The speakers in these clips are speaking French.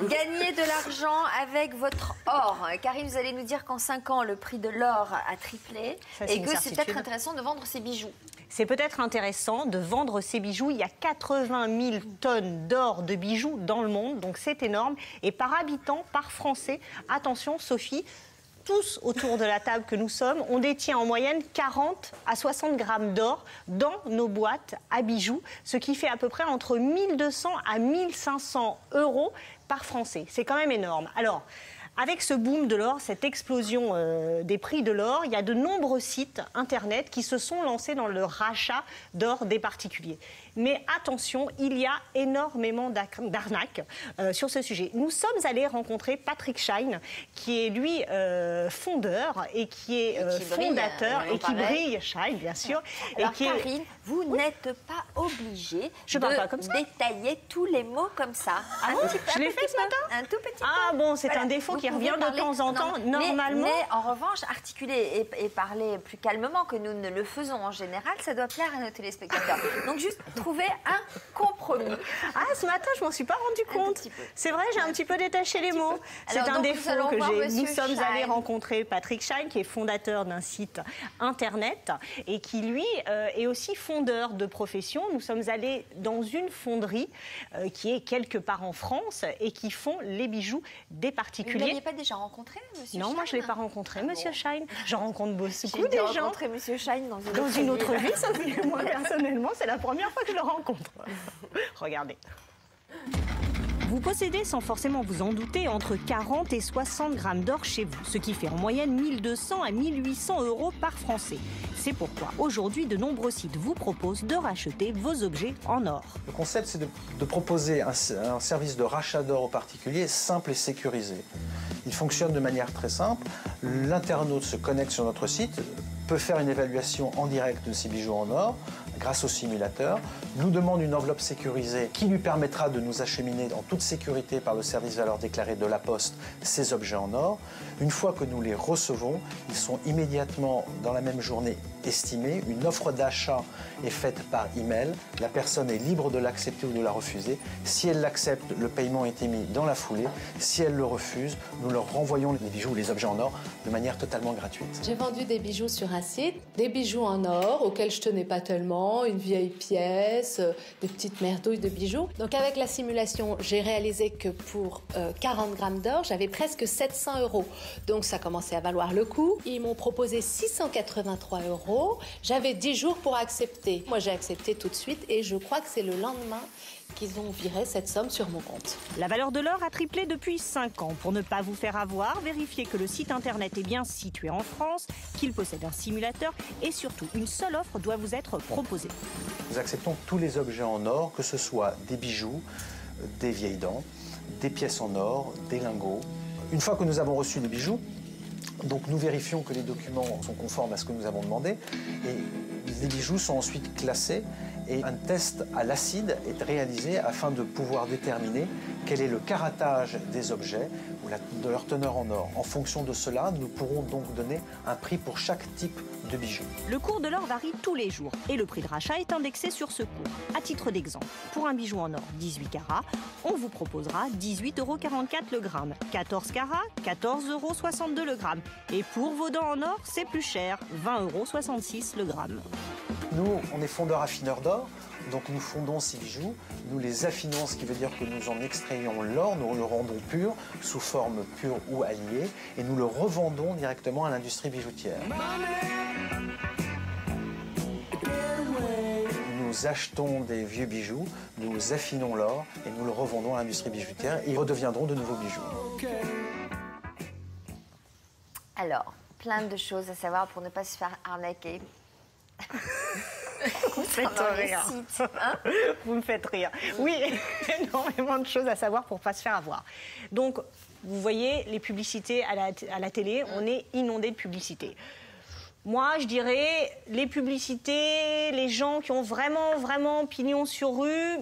Gagnez de l'argent avec votre or. Karine, vous allez nous dire qu'en 5 ans, le prix de l'or a triplé et que c'est peut-être intéressant de vendre ses bijoux. C'est peut-être intéressant de vendre ces bijoux. Il y a 80 000 tonnes d'or de bijoux dans le monde, donc c'est énorme. Et par habitant, par Français, attention Sophie, tous autour de la table que nous sommes, on détient en moyenne 40 à 60 grammes d'or dans nos boîtes à bijoux, ce qui fait à peu près entre 1200 à 1500 euros par Français. C'est quand même énorme. Alors, avec ce boom de l'or, cette explosion des prix de l'or, il y a de nombreux sites internet qui se sont lancés dans le rachat d'or des particuliers. Mais attention, il y a énormément d'arnaques sur ce sujet. Nous sommes allés rencontrer Patrick Shine, qui est lui fondeur et qui est fondateur et qui brille, Shine bien sûr. Alors Karine, vous n'êtes pas obligée de détailler tous les mots comme ça. Ah bon, je l'ai fait ce matin. Un tout petit peu. Ah bon, c'est un défaut qui revient de temps en temps, normalement. Mais en revanche, articuler et parler plus calmement que nous ne le faisons en général, ça doit plaire à nos téléspectateurs. Donc juste trouver un compromis. Ah, ce matin, je m'en suis pas rendu compte. C'est vrai, j'ai un petit peu détaché les mots. C'est un défaut que j'ai. Nous sommes allés rencontrer Patrick Shine, qui est fondateur d'un site internet et qui, lui, est aussi fondeur de profession. Nous sommes allés dans une fonderie qui est quelque part en France et qui font les bijoux des particuliers. Vous ne l'aviez pas déjà rencontré, monsieur Shine? Non, moi, je ne l'ai pas rencontré, monsieur Shine. Je rencontre beaucoup des gens. J'ai rencontré monsieur Shine dans une autre vie, Sophie. Moi, personnellement, c'est la première fois que je le rencontre. Regardez. Vous possédez, sans forcément vous en douter, entre 40 et 60 grammes d'or chez vous, ce qui fait en moyenne 1200 à 1800 euros par Français. C'est pourquoi aujourd'hui, de nombreux sites vous proposent de racheter vos objets en or. Le concept, c'est de proposer un service de rachat d'or aux particuliers simple et sécurisé. Il fonctionne de manière très simple. L'internaute se connecte sur notre site, peut faire une évaluation en direct de ses bijoux en or grâce au simulateur, nous demande une enveloppe sécurisée qui lui permettra de nous acheminer en toute sécurité par le service valeur déclarée de la Poste ces objets en or. Une fois que nous les recevons, ils sont immédiatement dans la même journée estimés. Une offre d'achat est faite par email. La personne est libre de l'accepter ou de la refuser. Si elle l'accepte, le paiement est émis dans la foulée. Si elle le refuse, nous leur renvoyons les bijoux ou les objets en or de manière totalement gratuite. J'ai vendu des bijoux sur un site, des bijoux en or auxquels je tenais pas tellement, une vieille pièce, des petites merdouilles de bijoux. Donc avec la simulation, j'ai réalisé que pour 40 grammes d'or, j'avais presque 700 euros. Donc ça commençait à valoir le coup. Ils m'ont proposé 683 euros. J'avais 10 jours pour accepter. Moi, j'ai accepté tout de suite et je crois que c'est le lendemain qu'ils ont viré cette somme sur mon compte. La valeur de l'or a triplé depuis 5 ans. Pour ne pas vous faire avoir, vérifiez que le site internet est bien situé en France, qu'il possède un simulateur et surtout, une seule offre doit vous être proposée. Nous acceptons tous les objets en or, que ce soit des bijoux, des vieilles dents, des pièces en or, des lingots. Une fois que nous avons reçu les bijoux, donc nous vérifions que les documents sont conformes à ce que nous avons demandé et les bijoux sont ensuite classés et un test à l'acide est réalisé afin de pouvoir déterminer quel est le caratage des objets ou de leur teneur en or. En fonction de cela, nous pourrons donc donner un prix pour chaque type de bijoux. Le cours de l'or varie tous les jours et le prix de rachat est indexé sur ce cours. À titre d'exemple, pour un bijou en or 18 carats, on vous proposera 18,44 € le gramme. 14 carats, 14,62 € le gramme. Et pour vos dents en or, c'est plus cher, 20,66 € le gramme. Nous, on est fondeurs affineurs d'or, donc nous fondons ces bijoux, nous les affinons, ce qui veut dire que nous en extrayons l'or, nous le rendons pur, sous forme pure ou alliée, et nous le revendons directement à l'industrie bijoutière. Nous achetons des vieux bijoux, nous affinons l'or et nous le revendons à l'industrie bijoutière et ils redeviendront de nouveaux bijoux. Alors, plein de choses à savoir pour ne pas se faire arnaquer. Vous me faites rire. Vous me faites rire. Oui, énormément de choses à savoir pour ne pas se faire avoir. Donc, vous voyez, les publicités à la télé, on est inondé de publicités. Moi, je dirais, les publicités, les gens qui ont vraiment pignon sur rue,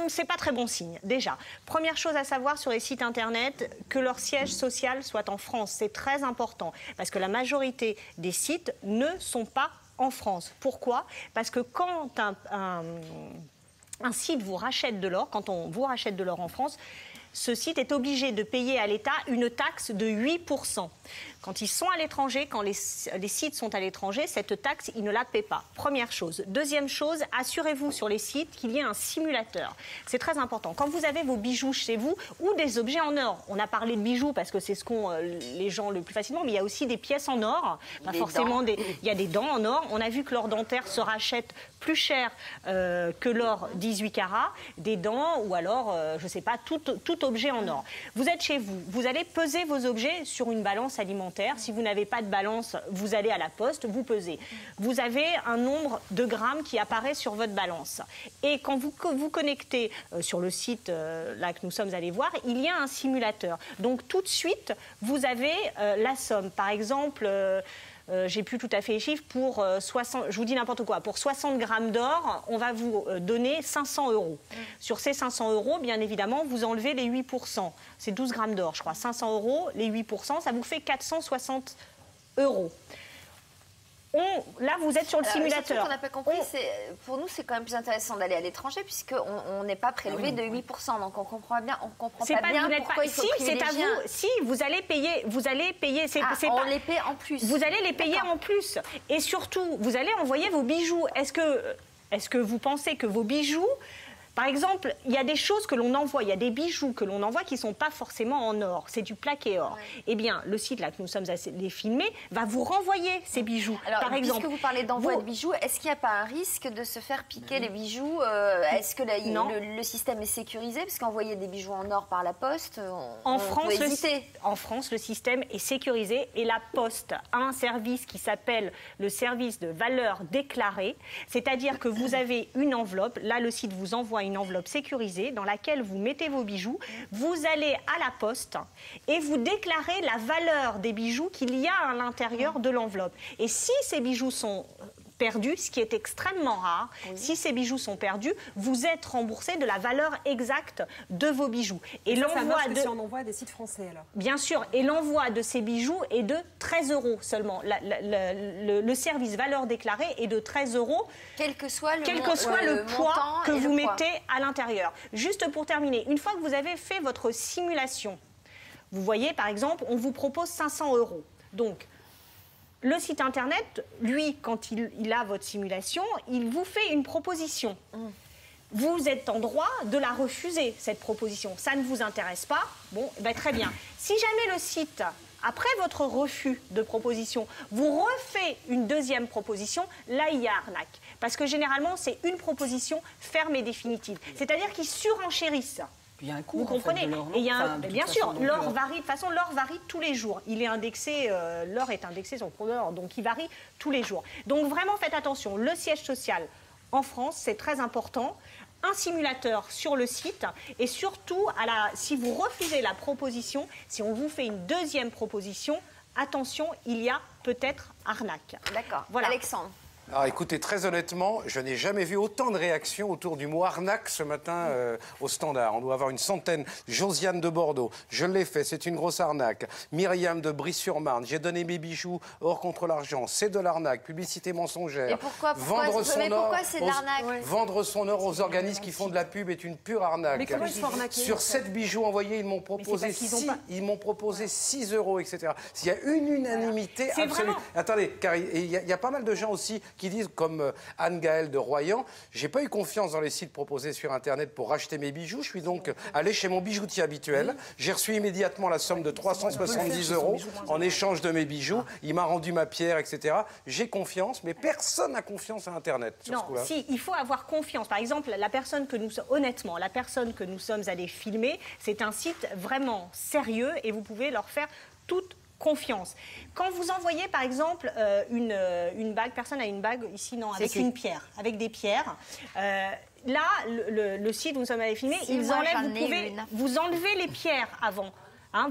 c'est pas très bon signe, déjà. Première chose à savoir sur les sites internet, que leur siège social soit en France. C'est très important, parce que la majorité des sites ne sont pas en France. Pourquoi? Parce que quand un site vous rachète de l'or, quand on vous rachète de l'or en France, ce site est obligé de payer à l'État une taxe de 8%. Quand ils sont à l'étranger, quand les sites sont à l'étranger, cette taxe, ils ne la paient pas. Première chose. Deuxième chose, assurez-vous sur les sites qu'il y ait un simulateur. C'est très important. Quand vous avez vos bijoux chez vous ou des objets en or, on a parlé de bijoux parce que c'est ce qu'ont les gens le plus facilement, mais il y a aussi des pièces en or. Pas forcément il y a des dents en or. On a vu que l'or dentaire se rachète plus cher que l'or 18 carats, des dents ou alors, je ne sais pas, tout objet en or. Vous êtes chez vous, vous allez peser vos objets sur une balance alimentaire. Si vous n'avez pas de balance, vous allez à la poste, vous pesez. Vous avez un nombre de grammes qui apparaît sur votre balance. Et quand vous vous connectez sur le site là que nous sommes allés voir, il y a un simulateur. Donc tout de suite, vous avez la somme. Par exemple... j'ai plus tout à fait les chiffres, pour 60, je vous dis n'importe quoi, pour 60 grammes d'or, on va vous donner 500 €. Sur ces 500 €, bien évidemment, vous enlevez les 8%. C'est 12 grammes d'or, je crois. 500 €, les 8%, ça vous fait 460 €. Là, vous êtes sur le simulateur. On n'a pas compris, pour nous, c'est quand même plus intéressant d'aller à l'étranger puisqu'on n'est pas prélevé de 8%. Donc, on comprend bien, pourquoi il faut privilégier. C'est à vous. Si, vous allez payer. On les paie en plus. Vous allez les payer en plus. Et surtout, vous allez envoyer vos bijoux. Est-ce que vous pensez que vos bijoux... Par exemple, il y a des choses que l'on envoie, il y a des bijoux que l'on envoie qui ne sont pas forcément en or, c'est du plaqué or. Ouais. Eh bien, le site là que nous sommes allés filmer va vous renvoyer ces bijoux. Alors, par exemple, puisque vous parlez d'envoi de bijoux, est-ce qu'il n'y a pas un risque de se faire piquer les bijoux? Est-ce que le système est sécurisé? Parce qu'envoyer des bijoux en or par la poste, en France, le système est sécurisé et la Poste a un service qui s'appelle le service de valeur déclarée. C'est-à-dire que vous avez une enveloppe, là le site vous envoie une enveloppe sécurisée dans laquelle vous mettez vos bijoux, vous allez à la poste et vous déclarez la valeur des bijoux qu'il y a à l'intérieur de l'enveloppe. Et si ces bijoux sont perdus, ce qui est extrêmement rare, si ces bijoux sont perdus, vous êtes remboursé de la valeur exacte de vos bijoux. Et l'envoi si on envoie à des sites français alors. Bien sûr, et l'envoi de ces bijoux est de 13 € seulement. Le service valeur déclarée est de 13 €. Quel que soit le poids que vous mettez à l'intérieur. Juste pour terminer, une fois que vous avez fait votre simulation, vous voyez par exemple, on vous propose 500 €. Donc, le site internet, lui, quand il a votre simulation, il vous fait une proposition. Vous êtes en droit de la refuser, cette proposition. Ça ne vous intéresse pas? Bon, ben très bien. Si jamais le site, après votre refus de proposition, vous refait une deuxième proposition, là, il y a arnaque. Parce que généralement, c'est une proposition ferme et définitive. C'est-à-dire qu'ils surenchérissent. Il y a un coût, vous comprenez? Bien sûr, l'or varie. De toute façon, l'or varie tous les jours. Il est indexé, l'or est indexé sur le cours de l'or, donc il varie tous les jours. Donc vraiment, faites attention. Le siège social en France, c'est très important. Un simulateur sur le site et surtout, si vous refusez la proposition, si on vous fait une deuxième proposition, attention, il y a peut-être arnaque. D'accord. Voilà. Alexandre. Alors écoutez, très honnêtement, je n'ai jamais vu autant de réactions autour du mot arnaque ce matin au Standard. On doit avoir une centaine. Josiane de Bordeaux, je l'ai fait, c'est une grosse arnaque. Myriam de Brie-sur-Marne, j'ai donné mes bijoux or contre l'argent, c'est de l'arnaque. Publicité mensongère. Et pourquoi c'est de l'arnaque? Vendre son or aux organismes qui font de la pub est une pure arnaque. Mais comment ils sont arnaqués? Sur 7 bijoux envoyés, ils m'ont proposé 6 €, etc. S'il y a une unanimité absolue. Vraiment... Attendez, car il y a pas mal de gens aussi qui disent, comme Anne-Gaëlle de Royan, j'ai pas eu confiance dans les sites proposés sur Internet pour racheter mes bijoux. Je suis donc allé chez mon bijoutier habituel. J'ai reçu immédiatement la somme de 370 € en échange de mes bijoux. Il m'a rendu ma pierre, etc. J'ai confiance, mais personne n'a confiance à Internet sur ce coup-là. Si, il faut avoir confiance. Par exemple, la personne que nous sommes allés filmer, c'est un site vraiment sérieux et vous pouvez leur faire toute confiance. Quand vous envoyez, par exemple, une bague, personne a une bague ici, non, avec une pierre, avec des pierres. Là, le site où nous sommes allés filmer, vous enlevez les pierres avant.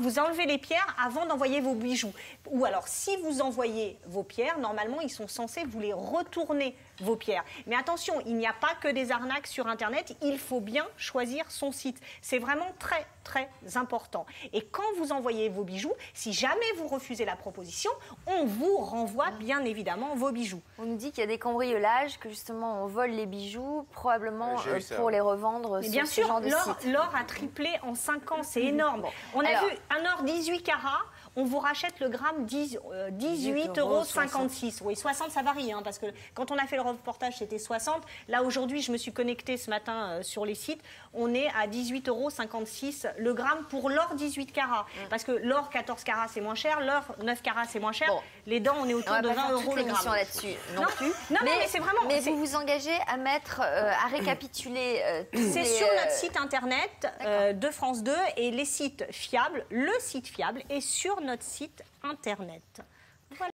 Vous enlevez les pierres avant d'envoyer vos bijoux. Ou alors, si vous envoyez vos pierres, normalement, ils sont censés vous les retourner vos pierres. Mais attention, il n'y a pas que des arnaques sur Internet, il faut bien choisir son site. C'est vraiment très, très important. Et quand vous envoyez vos bijoux, si jamais vous refusez la proposition, on vous renvoie bien évidemment vos bijoux. On nous dit qu'il y a des cambriolages, que justement on vole les bijoux, probablement pour les revendre Mais sur bien ce sûr, genre de site. l'or a triplé en 5 ans, c'est énorme. On a vu un or 18 carats, on vous rachète le gramme 18,56 €. Oui, 60 ça varie, hein, parce que quand on a fait le reportage c'était 60. Là aujourd'hui, je me suis connectée ce matin sur les sites, on est à 18,56 € le gramme pour l'or 18 carats. Parce que l'or 14 carats c'est moins cher, l'or 9 carats c'est moins cher. Bon. Les dents, on est autour de 20 € le gramme. Là-dessus non plus. Non, mais c'est vraiment... Mais vous vous engagez à mettre, à récapituler c'est sur notre site internet de France 2 et les sites fiables, le site fiable est sur notre site internet. Voilà.